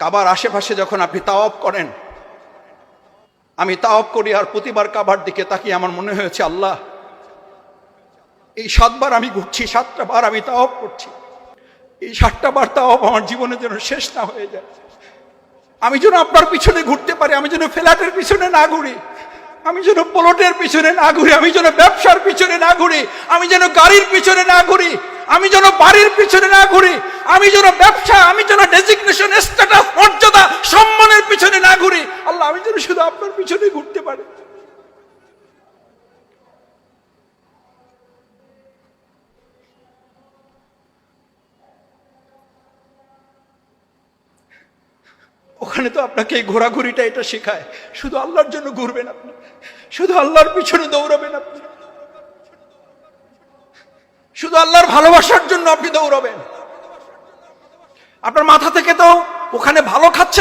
কাবার আশেপাশে যখন আপনি তাওয়াফ করেন, আমি তাওয়াফ করি আর প্রতিবার কাবার দিকে তাকিয়ে আমার মনে হয়েছে, আল্লাহ এই 7 বার আমি ঘুরছি, 7টা বার আমি তাওয়াফ করছি, এই 7টা বার তাওয়াফ আমার জীবনে যেন শেষ না হয়ে যায়। আমি যেন আপনার পিছনে ঘুরতে পারি, আমি যেন ফ্ল্যাটের পিছনে না ঘুরি, আমি যেন প্লটের পিছনে না ঘুরি, আমি যেন ব্যবসার পিছনে না ঘুরি, আমি যেন গাড়ির পিছনে না ঘুরি, আমি যেন বাড়ির পিছনে না ঘুরি, আমি যেন ব্যবসা, আমি যেন ডেজিগনেশন, স্ট্যাটাস, মর্যাদা, সম্মানের পিছনে না ঘুরি। আল্লাহ, আমি যেন শুধু আপনার পিছনে ঘুরতে পারি। ওখানে তো আপনাকে এই ঘোরাঘুরিটা এটা শেখায়, শুধু আল্লাহর জন্য ঘুরবেন আপনি, শুধু আল্লাহর পিছনে দৌড়াবেন আপনি, শুধু আল্লাহর ভালোবাসার জন্য আপনি দৌড়াবেন। আপনার মাথা থেকে তো ওখানে ভালো খাচ্ছেন